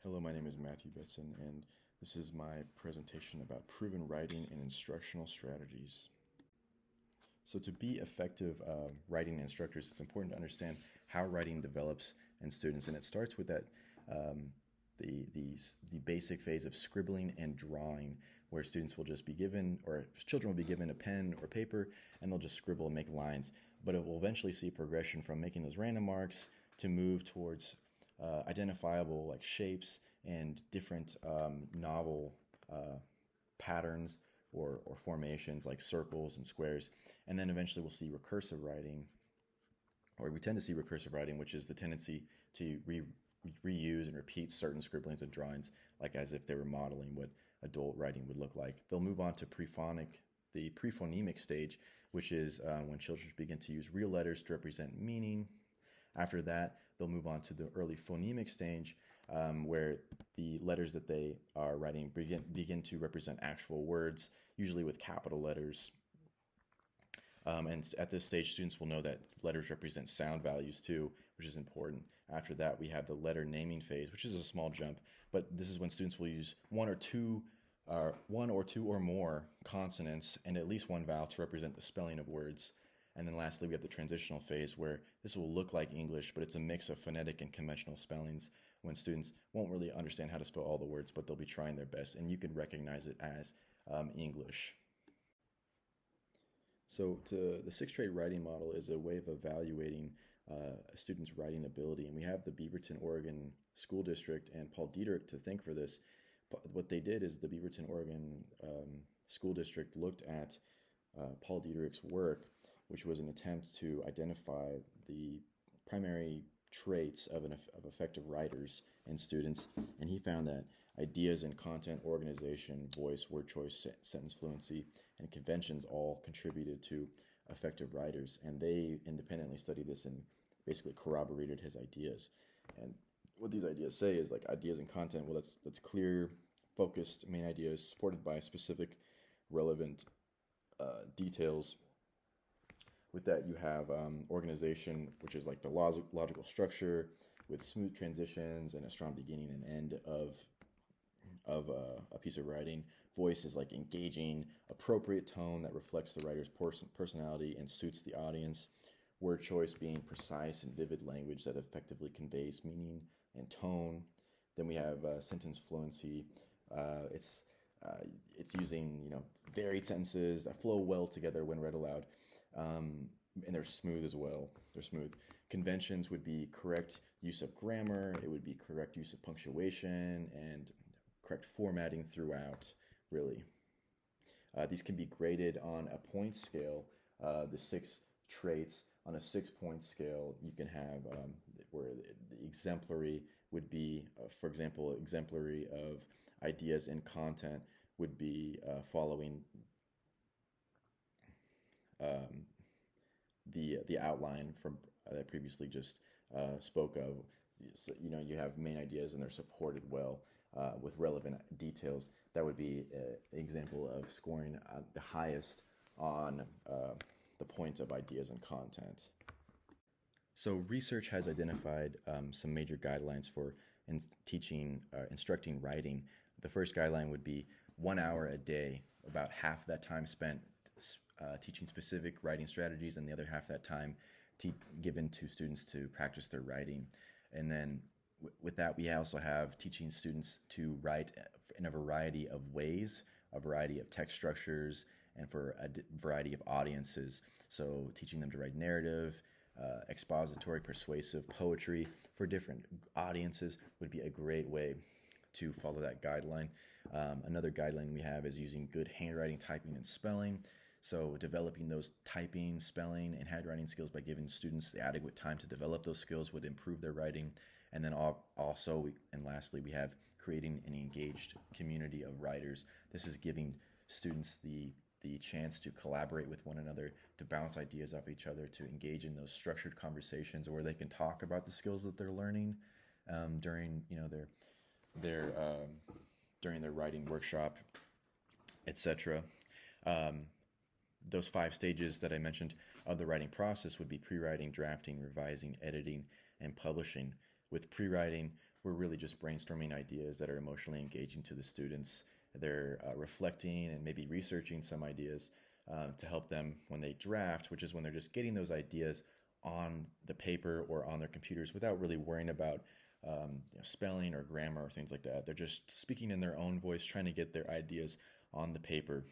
Hello, my name is Matthew Betzen, and this is my presentation about proven writing and instructional strategies. So to be effective writing instructors, it's important to understand how writing develops in students, and it starts with that the basic phase of scribbling and drawing, where students will just be given, or children will be given a pen or paper, and they'll just scribble and make lines. But it will eventually see progression from making those random marks to move towards identifiable like shapes and different novel patterns or formations like circles and squares. And then eventually we'll see recursive writing, or we tend to see recursive writing, which is the tendency to reuse and repeat certain scribblings and drawings, like as if they were modeling what adult writing would look like. They'll move on to the prephonemic stage, which is when children begin to use real letters to represent meaning. After that, they'll move on to the early phonemic stage, where the letters that they are writing begin to represent actual words, usually with capital letters. And at this stage, students will know that letters represent sound values too, which is important. After that, we have the letter naming phase, which is a small jump, but this is when students will use one or two or more consonants and at least one vowel to represent the spelling of words. And then lastly, we have the transitional phase, where this will look like English, but it's a mix of phonetic and conventional spellings, when students won't really understand how to spell all the words, but they'll be trying their best, and you can recognize it as English. So the sixth-grade writing model is a way of evaluating a student's writing ability, and we have the Beaverton, Oregon School District and Paul Dietrich to thank for this. But what they did is the Beaverton, Oregon School District looked at Paul Dietrich's work, which was an attempt to identify the primary traits of effective writers and students, and he found that ideas and content organization, voice, word choice, sentence fluency, and conventions all contributed to effective writers, and they independently studied this and basically corroborated his ideas. And what these ideas say is like ideas and content, well, that's clear, focused main ideas supported by specific relevant details. With that, you have organization, which is like the logical structure with smooth transitions and a strong beginning and end of a piece of writing. Voice is like engaging, appropriate tone that reflects the writer's personality and suits the audience. Word choice being precise and vivid language that effectively conveys meaning and tone. Then we have sentence fluency. It's using varied sentences that flow well together when read aloud. And they're smooth as well. They're smooth. Conventions would be correct use of grammar. It would be correct use of punctuation and correct formatting throughout, really. These can be graded on a point scale. The 6 traits on a 6-point scale, you can have where the exemplary would be, for example, exemplary of ideas and content would be following the outline from that I previously just spoke of. So, you have main ideas and they're supported well with relevant details. That would be an example of scoring the highest on the point of ideas and content. So research has identified some major guidelines for instructing writing. The first guideline would be 1 hour a day, about half that time spent teaching specific writing strategies, and the other half of that time given to students to practice their writing. And then with that, we also have teaching students to write in a variety of ways, a variety of text structures, and for a variety of audiences. So teaching them to write narrative, expository, persuasive poetry for different audiences would be a great way to follow that guideline. Another guideline we have is using good handwriting, typing, and spelling. So developing those typing, spelling, and handwriting skills by giving students the adequate time to develop those skills would improve their writing. And then lastly, we have creating an engaged community of writers. This is giving students the chance to collaborate with one another, to bounce ideas off each other, to engage in those structured conversations where they can talk about the skills that they're learning during their writing workshop, etc. Those 5 stages that I mentioned of the writing process would be pre-writing, drafting, revising, editing, and publishing. With pre-writing, we're really just brainstorming ideas that are emotionally engaging to the students. They're reflecting and maybe researching some ideas to help them when they draft, which is when they're just getting those ideas on the paper or on their computers without really worrying about spelling or grammar or things like that. They're just speaking in their own voice, trying to get their ideas on the paper.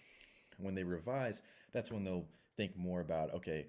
When they revise, that's when they'll think more about, okay,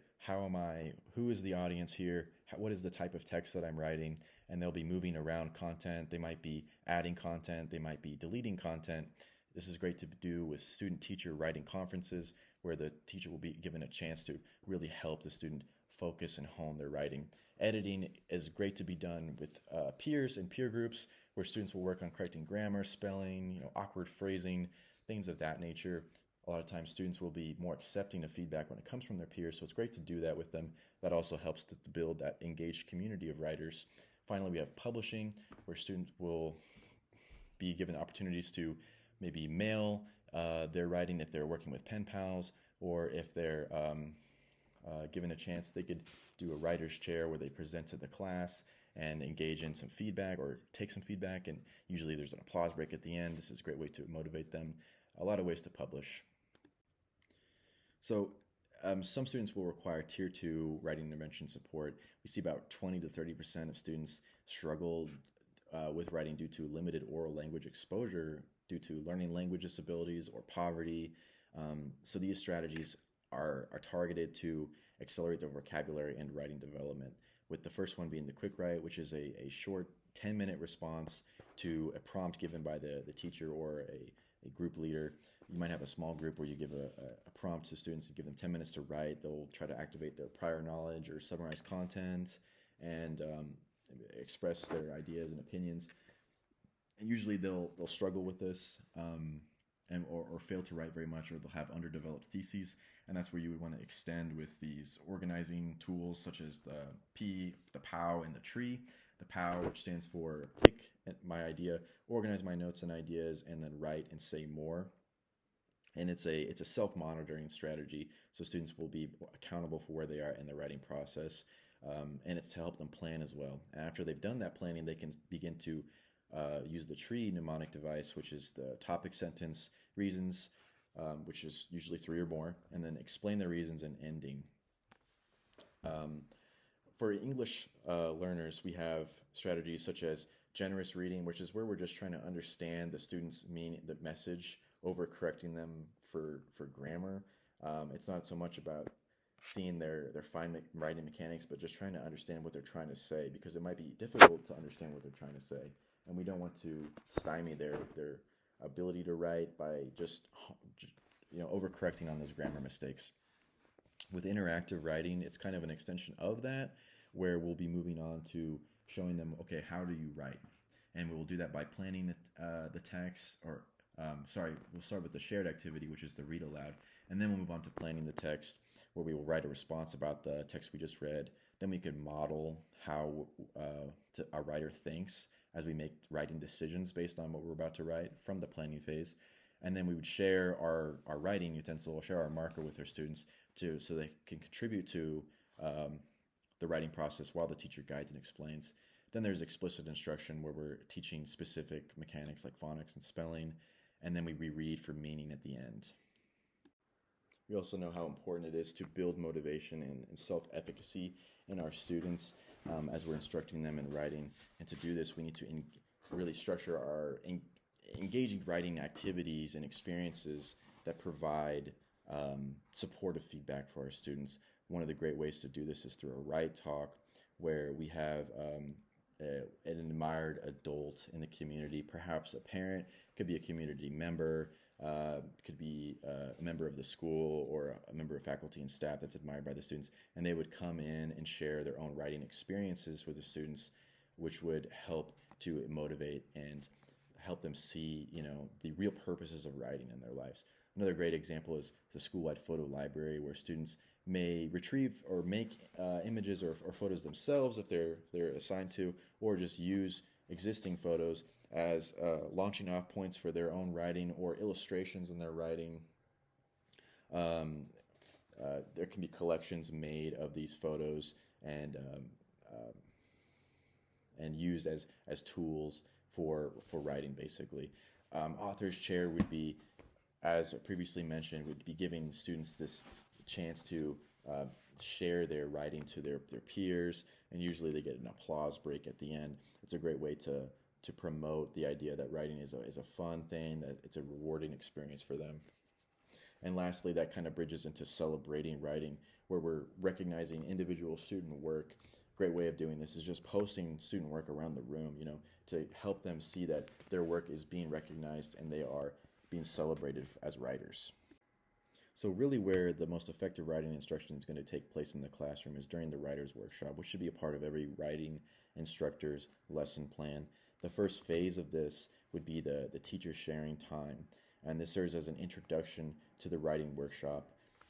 who is the audience here? What is the type of text that I'm writing? And they'll be moving around content. They might be adding content. They might be deleting content. This is great to do with student-teacher writing conferences where the teacher will be given a chance to really help the student focus and hone their writing. Editing is great to be done with peers and peer groups where students will work on correcting grammar, spelling, awkward phrasing, things of that nature. A lot of times students will be more accepting of feedback when it comes from their peers, so it's great to do that with them. That also helps to build that engaged community of writers. Finally, we have publishing, where students will be given opportunities to maybe mail their writing if they're working with pen pals, or if they're given a chance, they could do a writer's chair where they present to the class and engage in some feedback or take some feedback, and usually there's an applause break at the end. This is a great way to motivate them. A lot of ways to publish. So some students will require Tier 2 writing intervention support. We see about 20 to 30% of students struggle with writing due to limited oral language exposure, due to learning language disabilities or poverty. So these strategies are targeted to accelerate their vocabulary and writing development, with the first one being the quick write, which is a short 10-minute response to a prompt given by the teacher or a group leader. You might have a small group where you give a prompt to students to give them 10 minutes to write. They'll try to activate their prior knowledge or summarize content and express their ideas and opinions. And usually they'll struggle with this or fail to write very much, or they'll have underdeveloped theses. And that's where you would want to extend with these organizing tools such as the P, the POW, and the TREE. The POW, which stands for pick my idea, organize my notes and ideas, and then write and say more. And it's a self-monitoring strategy, so students will be accountable for where they are in the writing process, and it's to help them plan as well. And after they've done that planning, they can begin to use the TREE mnemonic device, which is the topic, sentence, reasons, which is usually 3 or more, and then explain the reasons and ending. For English learners, we have strategies such as generous reading, which is where we're just trying to understand the student's meaning, the message, over correcting them for grammar. It's not so much about seeing their fine writing mechanics, but just trying to understand what they're trying to say, because it might be difficult to understand what they're trying to say, and we don't want to stymie their ability to write by just overcorrecting on those grammar mistakes. With interactive writing, it's kind of an extension of that, where we'll be moving on to showing them, okay, how do you write? And we'll do that by planning the text, or we'll start with the shared activity, which is the read aloud, and then we'll move on to planning the text, where we will write a response about the text we just read. Then we could model how our writer thinks as we make writing decisions based on what we're about to write from the planning phase. And then we would share our writing utensil, share our marker with our students so they can contribute to the writing process while the teacher guides and explains. Then there's explicit instruction, where we're teaching specific mechanics like phonics and spelling, and then we reread for meaning at the end. We also know how important it is to build motivation and self-efficacy in our students as we're instructing them in writing. And to do this, we need to really structure our engaging writing activities and experiences that provide supportive feedback for our students. One of the great ways to do this is through a write talk, where we have an admired adult in the community, perhaps a parent, could be a community member, could be a member of the school or a member of faculty and staff that's admired by the students, and they would come in and share their own writing experiences with the students, which would help to motivate and help them see, the real purposes of writing in their lives. Another great example is the school-wide photo library, where students may retrieve or make images or photos themselves if they're assigned to, or just use existing photos as launching off points for their own writing or illustrations in their writing. There can be collections made of these photos, and and used as tools for writing, basically. Author's chair would be, as previously mentioned, would be giving students this chance to uh, share their writing to their peers, and usually they get an applause break at the end. It's a great way to promote the idea that writing is a fun thing, that it's a rewarding experience for them. And lastly, that kind of bridges into celebrating writing, where we're recognizing individual student work. Great way of doing this is just posting student work around the room, to help them see that their work is being recognized and they are being celebrated as writers. So really where the most effective writing instruction is going to take place in the classroom is during the writer's workshop, which should be a part of every writing instructor's lesson plan. The first phase of this would be the teacher sharing time. And this serves as an introduction to the writing workshop.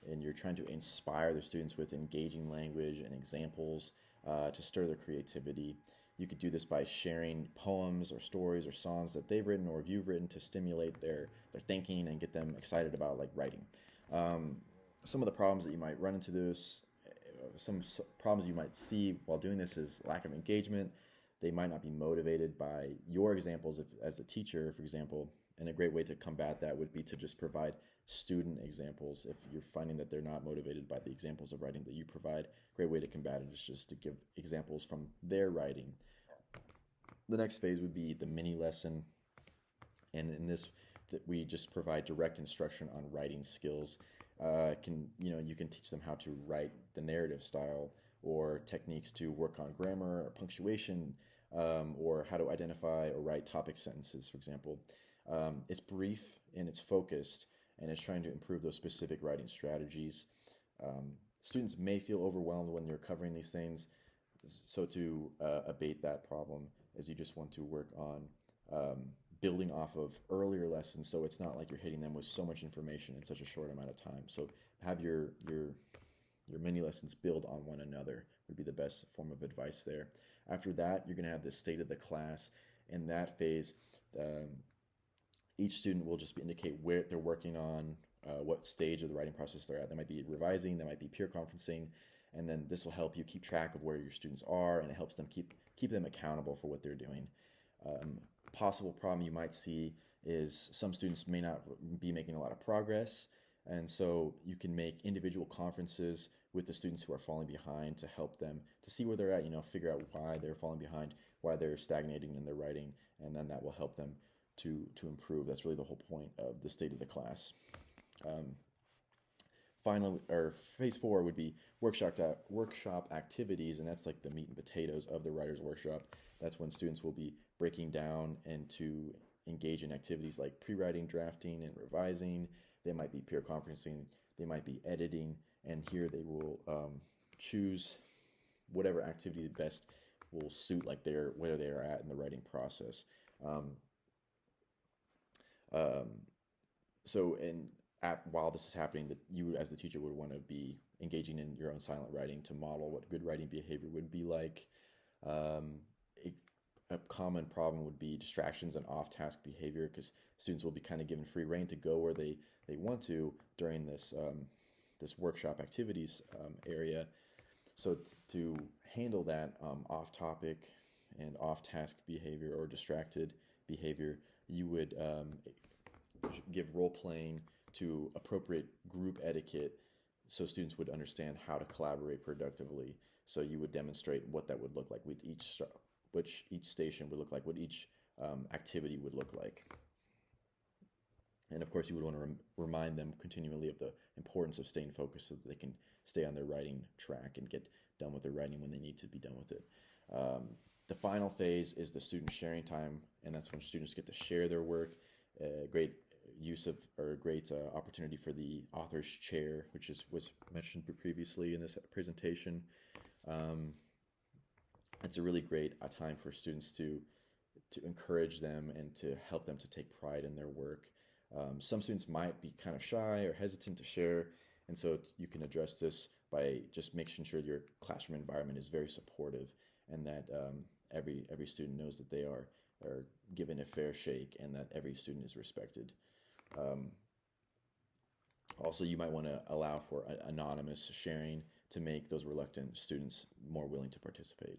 And you're trying to inspire the students with engaging language and examples to stir their creativity. You could do this by sharing poems or stories or songs that they've written or you've written to stimulate their thinking and get them excited about like writing. Um, some of the problems that you might run into this, some problems you might see while doing this is lack of engagement. They might not be motivated by your examples as a teacher, for example. And a great way to combat that would be to just provide student examples. If you're finding that they're not motivated by the examples of writing that you provide, a great way to combat it is just to give examples from their writing. The next phase would be the mini lesson. And in this, that we just provide direct instruction on writing skills. You can teach them how to write the narrative style or techniques to work on grammar or punctuation, or how to identify or write topic sentences, for example. It's brief and it's focused, and it's trying to improve those specific writing strategies. Students may feel overwhelmed when you're covering these things, so to abate that problem is you just want to work on building off of earlier lessons, so it's not like you're hitting them with so much information in such a short amount of time. So have your mini lessons build on one another would be the best form of advice there. After that, you're going to have the state of the class. In that phase, each student will just indicate where they're working on, what stage of the writing process they're at. They might be revising, they might be peer conferencing, and then this will help you keep track of where your students are, and it helps them keep them accountable for what they're doing. Possible problem you might see is some students may not be making a lot of progress, and so you can make individual conferences with the students who are falling behind to help them to see where they're at, figure out why they're falling behind, why they're stagnating in their writing, and then that will help them to improve. That's really the whole point of the state of the class. Finally, or phase 4 would be workshop activities, and that's like the meat and potatoes of the writer's workshop. That's when students will be breaking down and to engage in activities like pre-writing, drafting, and revising. They might be peer conferencing, they might be editing, and here they will choose whatever activity best will suit like where they are at in the writing process. Um, um, so while this is happening, that you as the teacher would want to be engaging in your own silent writing to model what good writing behavior would be like. Um, a common problem would be distractions and off-task behavior, because students will be kind of given free rein to go where they want to during this workshop activities area. So to handle that off-topic and off-task behavior or distracted behavior, you would give role-playing to appropriate group etiquette so students would understand how to collaborate productively. So you would demonstrate what that would look like with which each station would look like, what each activity would look like. And of course, you would want to remind them continually of the importance of staying focused so that they can stay on their writing track and get done with their writing when they need to be done with it. The final phase is the student sharing time, and that's when students get to share their work. Great use of, or a great opportunity for the author's chair, which was mentioned previously in this presentation. It's a really great time for students to encourage them and to help them to take pride in their work. Some students might be kind of shy or hesitant to share, and so you can address this by just making sure your classroom environment is very supportive, and that every student knows that they are given a fair shake and that every student is respected. Also, you might want to allow for anonymous sharing to make those reluctant students more willing to participate.